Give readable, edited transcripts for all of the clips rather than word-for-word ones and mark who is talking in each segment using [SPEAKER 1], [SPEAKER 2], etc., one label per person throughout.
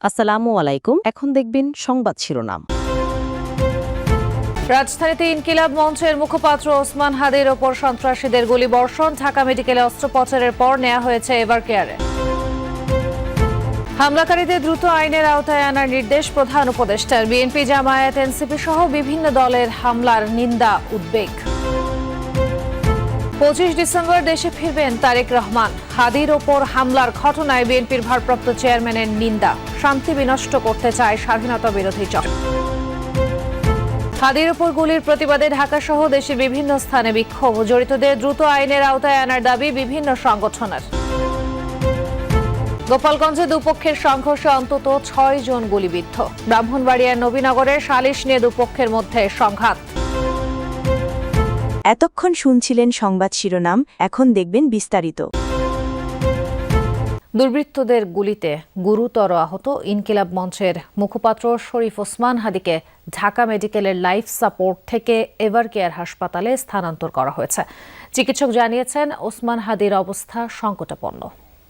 [SPEAKER 1] আসসালামু আলাইকুম। এখন দেখবেন সংবাদ শিরোনাম।
[SPEAKER 2] রাজধানীতে ইনকিলাব মঞ্চের মুখপাত্র ওসমান হাদির ওপর সন্ত্রাসীদের গুলিবর্ষণ, ঢাকা মেডিকেলে অস্ত্রোপচারের পর নেওয়া হয়েছে এভার কেয়ারে। হামলাকারীদের দ্রুত আইনের আওতায় আনার নির্দেশ প্রধান উপদেষ্টার। বিএনপি, জামায়াত, এনসিপি সহ বিভিন্ন দলের হামলার নিন্দা, উদ্বেগ। 25 ডিসেম্বর দেশে ফিরবেন তারেক রহমান। হাদির ওপর হামলার ঘটনায় বিএনপির ভারপ্রাপ্ত চেয়ারম্যানের নিন্দা, শান্তি বিনষ্ট করতে চায় স্বাধীনতা বিরোধী চক্র। হাদির ওপর গুলির প্রতিবাদে ঢাকা সহ দেশের বিভিন্ন স্থানে বিক্ষোভ, জড়িতদের দ্রুত আইনের আওতায় আনার দাবি বিভিন্ন সংগঠনের। গোপালগঞ্জে দুপক্ষের সংঘর্ষে অন্তত 6 জন গুলিবিদ্ধ। ব্রাহ্মণবাড়িয়ার নবীনগরের সালিশ নিয়ে দুপক্ষের মধ্যে সংঘাত।
[SPEAKER 3] এতক্ষণ শুনছিলেন সংবাদ শিরোনাম, এখন দেখবেন বিস্তারিত।
[SPEAKER 2] দুর্বৃত্তদের গুলিতে গুরুতর আহত ইনকিলাব মঞ্চের মুখপাত্র শরীফ ওসমান হাদিকে ঢাকা মেডিকেলের লাইফ সাপোর্ট থেকে এভার কেয়ার হাসপাতালে স্থানান্তর করা হয়েছে। চিকিৎসক জানিয়েছেন ওসমান হাদির অবস্থা সংকটাপন্ন।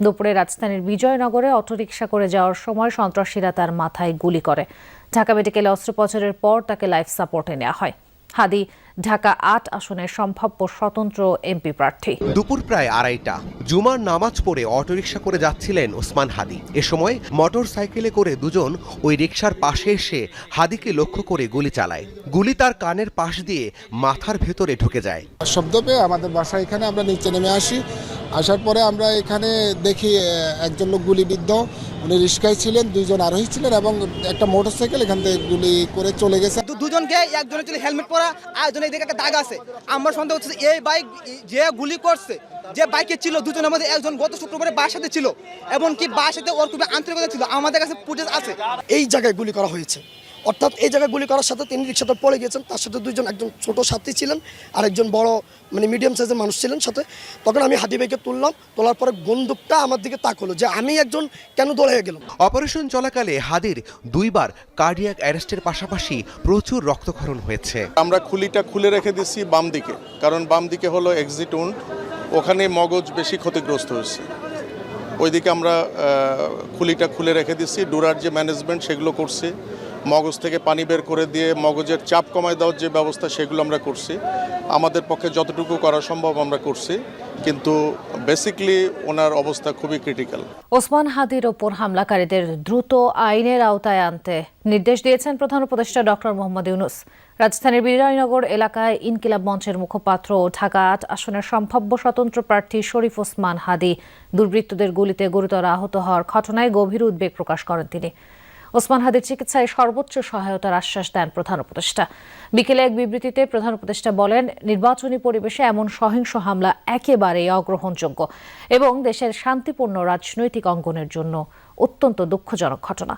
[SPEAKER 2] দুপুরে রাজধানীর বিজয়নগরে অটোরিকশা করে যাওয়ার সময় সন্ত্রাসীরা তার মাথায় গুলি করে। ঢাকা মেডিকেলে অস্ত্রোপচারের পর তাকে লাইফ সাপোর্টে নেওয়া হয়। হাদি ঢাকা 8 আসনের সম্ভাব্য স্বতন্ত্র এমপি প্রার্থী।
[SPEAKER 4] দুপুর প্রায় 2:30টা জুমার নামাজ পড়ে অটোরিকশা করে যাচ্ছিলেন ওসমান হাদি। এ সময় মোটর সাইকেলে করে দুজন ওই রিকশার পাশে এসে হাদিকে লক্ষ্য করে গুলি চালায়। গুলি তার কানের পাশ দিয়ে মাথার ভেতরে ঢুকে যায়।
[SPEAKER 5] শব্দ পেয়ে আমাদের বাসা এখানে আমরা নিচে নেমে আসি। আসার পরে আমরা এখানে দেখি একজন লোক গুলিবিদ্ধ, উনি রিক্সায় ছিলেন, 2 জন আরোহী ছিলেন এবং একটা মোটরসাইকেল এখান থেকে গুলি করে চলে গেছে।
[SPEAKER 6] দুজনকে, একজনের ছিল হেলমেট পরা, আরেকজনের এদিকে একটা দাগ আছে। আমার সন্দেহ হচ্ছে এই বাইক যে গুলি করছে, যে বাইকে ছিল, দুজনের মধ্যে একজন গত শুক্রবারে বাসাতে ছিল, এমনকি বাসাতে ওর খুবই আন্তরিকতা ছিল। আমাদের কাছে ফুটেজ আছে।
[SPEAKER 7] এই জায়গায় গুলি করা হয়েছে, অর্থাৎ এই জায়গায় গুলি করার সাথে তিনি রিক্সাতে পড়ে গেছেন। তার সাথে 2 জন, একজন ছোট সাথী ছিলেন আর একজন বড় মিডিয়াম সাইজের মানুষ ছিলেন সাথে। তখন আমি হাদি ভাইকে তুললাম, তোলার পরে বন্দুকটা আমার দিকে তাকলো যে আমি একজন কেন দৌড়ে গেলাম।
[SPEAKER 4] অপারেশন চলাকালে হাদির 2 বার কার্ডিয়াক অ্যারেস্টের পাশাপাশি প্রচুর রক্তক্ষরণ হয়েছে।
[SPEAKER 8] আমরা খুলিটা খুলে রেখে দিচ্ছি বাম দিকে, কারণ বাম দিকে হলো এক্সিট উন্ড, ওখানে মগজ বেশি ক্ষতিগ্রস্ত হয়েছে। ওইদিকে আমরা খুলিটা খুলে রেখে দিচ্ছি। ডুরার যে ম্যানেজমেন্ট সেগুলো করছি, মগজ থেকে পানি বের করে দিয়ে মগজের চাপ কমায় দেওয়ার যে ব্যবস্থা সেগুলো আমরা করছি। আমাদের পক্ষে যতটুকু করা সম্ভব আমরা করছি, কিন্তু বেসিক্যালি ওনার অবস্থা খুবই ক্রিটিক্যাল।
[SPEAKER 2] ওসমান হাদির ওপর হামলাকারীদের দ্রুত আইনের আওতায় আনতে নির্দেশ দিয়েছেন প্রধান উপদেষ্টা ডক্টর মোহাম্মদ ইউনূস। রাজধানীর বিজয়নগর এলাকায় ইনকিলাব মঞ্চের মুখপাত্র ও ঢাকা 8 আসনের সম্ভাব্য স্বতন্ত্র প্রার্থী শরীফ ওসমান হাদি দুর্বৃত্তদের গুলিতে গুরুতর আহত হওয়ার ঘটনায় গভীর উদ্বেগ প্রকাশ করেন তিনি। ওসমান হাদির চিকিৎসায় সর্বোচ্চ সহায়তার আশ্বাস দেন প্রধান উপদেষ্টা। বিকেলে এক বিবৃতিতে প্রধান উপদেষ্টা বলেন, নির্বাচনী পরিবেশে এমন সহিংস হামলা একেবারেই অগ্রহণযোগ্য এবং দেশের শান্তিপূর্ণ রাজনৈতিক অঙ্গনের জন্য অত্যন্ত দুঃখজনক ঘটনা।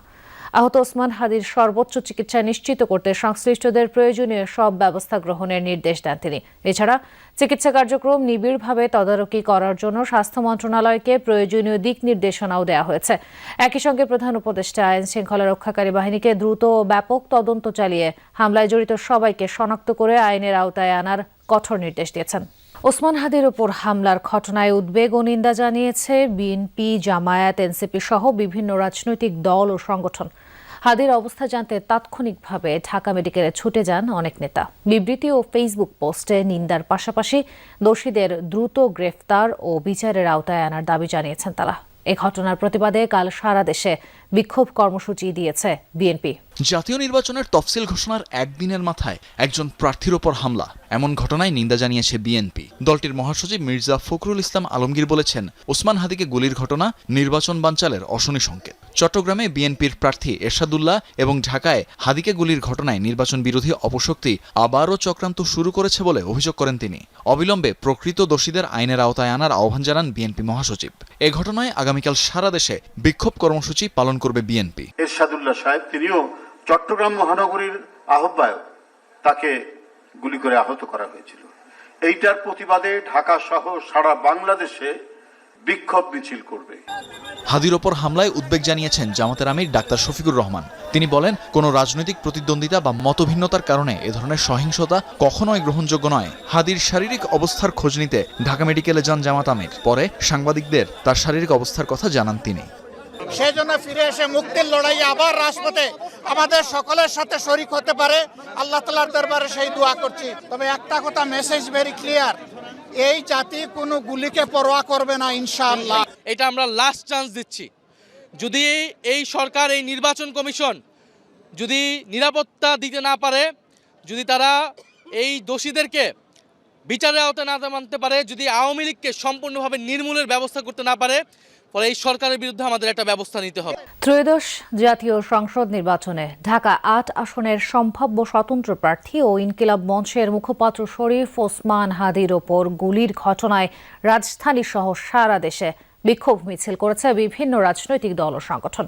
[SPEAKER 2] আহত ওসমান হাদির সর্বোচ্চ চিকিৎসা নিশ্চিত করতে সংশ্লিষ্টদের প্রয়োজনীয় সব ব্যবস্থা গ্রহণের নির্দেশ দেন তিনি। এছাড়া চিকিৎসা কার্যক্রম নিবিড়ভাবে তদারকি করার জন্য স্বাস্থ্য মন্ত্রণালয়কে প্রয়োজনীয় দিক নির্দেশনাও দেওয়া হয়েছে। একই সঙ্গে প্রধান উপদেষ্টা আইন শৃঙ্খলা রক্ষাকারী বাহিনীকে দ্রুত ও ব্যাপক তদন্ত চালিয়ে হামলায় জড়িত সবাইকে শনাক্ত করে আইনের আওতায় আনার কঠোর নির্দেশ দিয়েছেন। ওসমান হাদির ওপর হামলার ঘটনায় উদ্বেগ ও নিন্দা জানিয়েছে বিএনপি, জামায়াত, এনসিপি সহ বিভিন্ন রাজনৈতিক দল ও সংগঠন। হাদির অবস্থা জানতে তাৎক্ষণিকভাবে ঢাকা মেডিকেলে ছুটে যান অনেক নেতা। বিবৃতি ও ফেসবুক পোস্টে নিন্দার পাশাপাশি দোষীদের দ্রুত গ্রেফতার ও বিচারের আওতায় আনার দাবি জানিয়েছেন তারা। এ ঘটনার প্রতিবাদে কাল সারা দেশে বিক্ষোভ কর্মসূচি দিয়েছে বিএনপি।
[SPEAKER 9] জাতীয় নির্বাচনের তফসিল ঘোষণার একদিনের মাথায় একজন প্রার্থীর ওপর হামলা, এমন ঘটনায় নিন্দা জানিয়েছে বিএনপি। দলটির মহাসচিব মির্জা ফখরুল ইসলাম আলমগীর বলেছেন, ওসমান হাদিকে গুলির ঘটনা নির্বাচন বানচালের অশনি সংকেত। চট্টগ্রামে বিএনপির প্রার্থী এরশাদুল্লাহ এবং ঢাকায় হাদিকে গুলির ঘটনায় নির্বাচন বিরোধী অপশক্তি আবারও চক্রান্ত শুরু করেছে বলে অভিযোগ করেন তিনি। অবিলম্বে প্রকৃত দোষীদের আইনের আওতায় আনার আহ্বান জানান বিএনপি মহাসচিব। এ ঘটনায় আগামীকাল সারা দেশে বিক্ষোভ কর্মসূচি পালন করবে বিএনপি।
[SPEAKER 10] এরশাদুল্লাহ সাহেব, তিনিও চট্টগ্রাম মহানগরীর আহ্বায়ক, তাকে গুলি করে আহত করা হয়েছিল। এইটার প্রতিবাদে ঢাকা সহ সারা বাংলাদেশে বিক্ষোভ মিছিল করবে।
[SPEAKER 9] হাদির ওপর হামলায় উদ্বেগ জানিয়েছেন জামাতের আমির ডাক্তার শফিকুর রহমান। তিনি বলেন, কোনো রাজনৈতিক প্রতিদ্বন্দ্বিতা বা মতভিন্নতার কারণে এ ধরনের সহিংসতা কখনোই গ্রহণযোগ্য নয়। হাদির শারীরিক অবস্থার খোঁজ নিতে ঢাকা মেডিকেলে যান জামাত আমির। পরে সাংবাদিকদের তার শারীরিক অবস্থার কথা জানান তিনি।
[SPEAKER 11] সেই জন্য ফিরে এসে মুক্তির লড়াইয়ে আবার রাজপথে আমাদের সকলের সাথে শরিক হতে পারে আল্লাহ তাআলার দরবারে সেই দোয়া করছি। তবে একটা কথা, মেসেজ ভেরি ক্লিয়ার, এই জাতি কোনো গুলিকে পরোয়া করবে না ইনশাআল্লাহ।
[SPEAKER 12] এটা আমরা লাস্ট চান্স দিচ্ছি। যদি এই সরকার, এই নির্বাচন কমিশন যদি নিরাপত্তা দিতে না পারে, যদি তারা এই দোষীদেরকে বিচারের আওতায় না মানতে পারে, যদি আওয়ামী লীগকে সম্পূর্ণভাবে নির্মূলের ব্যবস্থা করতে না পারে, ফলে এই সরকারের বিরুদ্ধে আমাদের একটা ব্যবস্থা নিতে হবে।
[SPEAKER 2] ত্রয়োদশ জাতীয় সংসদ নির্বাচনে ঢাকা ৮ আসনের সম্ভাব্য স্বতন্ত্র প্রার্থী ও ইনকিলাব মঞ্চের মুখপাত্র শরীফ ওসমান হাদির ওপর গুলির ঘটনায় রাজধানী সহ সারা দেশে বিক্ষোভ মিছিল করেছে বিভিন্ন রাজনৈতিক দল ও সংগঠন।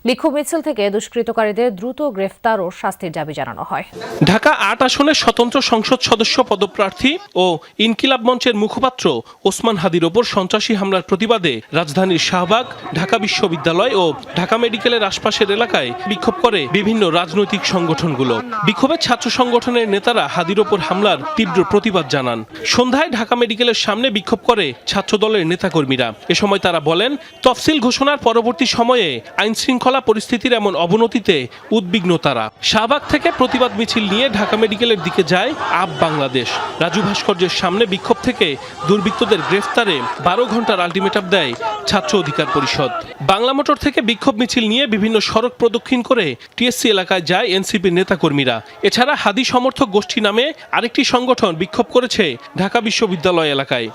[SPEAKER 2] বিক্ষোভ মিছিল থেকে দুষ্কৃতকারীদের দ্রুত গ্রেফতার ও শাস্তির দাবি জানানো হয়।
[SPEAKER 13] ঢাকা ৮ আসনের স্বতন্ত্র সংসদ সদস্য পদপ্রার্থী ও ইনকিলাব মঞ্চের মুখপাত্র ওসমান হাদির ওপর সন্ত্রাসী হামলার প্রতিবাদে রাজধানীর শাহবাগ, ঢাকা বিশ্ববিদ্যালয় ও ঢাকা মেডিকেলের আশপাশের এলাকায় বিক্ষোভ করে বিভিন্ন রাজনৈতিক সংগঠনগুলো। বিক্ষোভে ছাত্র সংগঠনের নেতারা হাদির ওপর হামলার তীব্র প্রতিবাদ জানান। সন্ধ্যায় ঢাকা মেডিকেলের সামনে বিক্ষোভ করে ছাত্রদলের নেতাকর্মীরা। এ সময় তারা বলেন, তফসিল ঘোষণার পরবর্তী সময়ে আইনশৃঙ্খলা পরিস্থিতির এমন অবনতিতে উদ্বিগ্ন তারা। শাহবাগ থেকে প্রতিবাদ মিছিল নিয়ে ঢাকা মেডিকেলের দিকে যায় আপ বাংলাদেশ। রাজু ভাস্কর্যের সামনে বিক্ষোভ থেকে দুর্বৃত্তদের গ্রেফতারে 12 ঘন্টার আলটিমেটাম দেয় ছাত্র অধিকার পরিষদ। বাংলা মোটর থেকে বিক্ষোভ মিছিল নিয়ে বিভিন্ন সড়ক প্রদক্ষিণ করে টিএসসি এলাকায় যায় এনসিপির নেতাকর্মীরা। এছাড়া হাদি সমর্থক গোষ্ঠী নামে আরেকটি সংগঠন বিক্ষোভ করেছে ঢাকা বিশ্ববিদ্যালয় এলাকায়।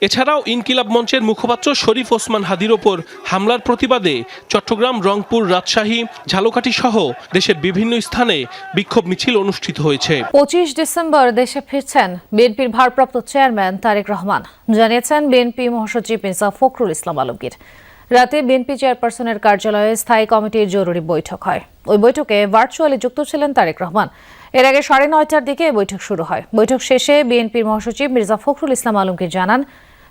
[SPEAKER 13] এছাড়াও ইনকিলাব মঞ্চের মুখপাত্র শরীফ ওসমান হাদির ওপর হামলার প্রতিবাদে চট্টগ্রাম, রংপুর, রাজশাহী, ঝালকাঠি সহ দেশের বিভিন্ন স্থানে বিক্ষোভ মিছিল অনুষ্ঠিত হয়েছে।
[SPEAKER 2] 25 ডিসেম্বর দেশে ফিরছেন বিএনপির ভারপ্রাপ্ত চেয়ারম্যান তারেক রহমান, জানিয়েছেন বিএনপি মহাসচিব মির্জা ফখরুল ইসলাম আলমগীর। রাতে বিএনপি চেয়ারপারসনের কার্যালয়ে স্থায়ী কমিটির জরুরি বৈঠক হয়। ওই বৈঠকে ভার্চুয়ালি যুক্ত ছিলেন তারেক রহমান। এর আগে 9:30টার দিকে বৈঠক শুরু হয়। বৈঠক শেষে বিএনপির মহাসচিব মির্জা ফখরুল ইসলাম আলমগীর জানান,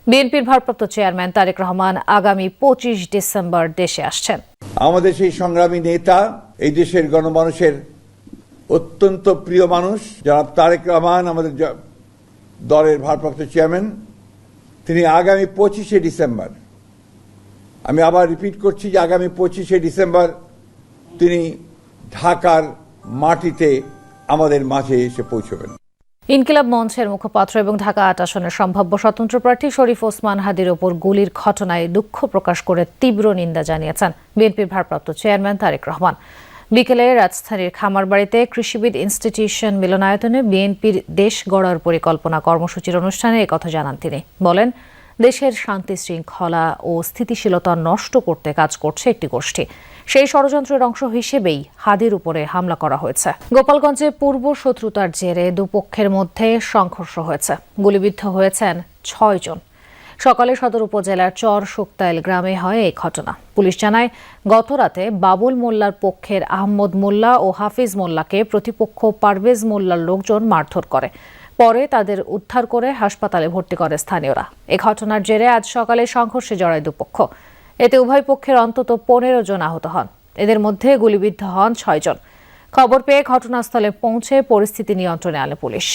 [SPEAKER 2] বিএনপির ভারপ্রাপ্ত চেয়ারম্যান তারেক রহমান আগামী 25 ডিসেম্বর দেশে আসছেন।
[SPEAKER 14] আমাদের সেই সংগ্রামী নেতা, এই দেশের গণমানুষের অত্যন্ত প্রিয় মানুষ জনাব তারেক রহমান, আমাদের দলের ভারপ্রাপ্ত চেয়ারম্যান, তিনি আগামী 25শে ডিসেম্বর, আমি আবার রিপিট করছি যে আগামী 25শে ডিসেম্বর তিনি ঢাকার মাটিতে আমাদের মাঝে এসে পৌঁছবেন।
[SPEAKER 2] ইনকিলাব মঞ্চের মুখপাত্র এবং ঢাকা ৮ আসনের সম্ভাব্য স্বতন্ত্র প্রার্থী শরীফ ওসমান হাদির ওপর গুলির ঘটনায় দুঃখ প্রকাশ করে তীব্র নিন্দা জানিয়েছেন বিএনপির ভারপ্রাপ্ত চেয়ারম্যান তারেক রহমান। বিকেলে রাজধানীর খামারবাড়িতে কৃষিবিদ ইনস্টিটিউশন মিলনায়তনে বিএনপির দেশ গড়ার পরিকল্পনা কর্মসূচির অনুষ্ঠানে একথা জানান তিনি। বলেন, দেশের শান্তি শৃঙ্খলা ও স্থিতিশীলতা নষ্ট করতে কাজ করছে একটি গোষ্ঠী। সেই ষড়যন্ত্রের অংশ হিসেবেই হাদির উপরে হামলা করা হয়েছে। গোপালগঞ্জে পূর্ব শত্রুতার জেরে দুপক্ষের মধ্যে সংঘর্ষ হয়েছে। গুলিবিদ্ধ হয়েছেন 6 জন। সকালে সদর উপজেলার চর শুক্তাইল গ্রামে হয় এই ঘটনা। পুলিশ জানায়, গতরাতে বাবুল মোল্লার পক্ষের আহমদ মোল্লা ও হাফিজ মোল্লাকে প্রতিপক্ষ পারভেজ মোল্লার লোকজন মারধর করে। পরে তাদের উদ্ধার করে হাসপাতালে ভর্তি করে স্থানীয়রা। এ ঘটনার জেরে আজ সকালে সংঘর্ষে জড়ায় দুপক্ষ। এতে উভয় পক্ষের অন্তত 15 জন আহত হন। এদের মধ্যে গুলিবিদ্ধ হন 6 জন। খবর পেয়ে ঘটনাস্থলে পৌঁছে পরিস্থিতি নিয়ন্ত্রণে আনে পুলিশ।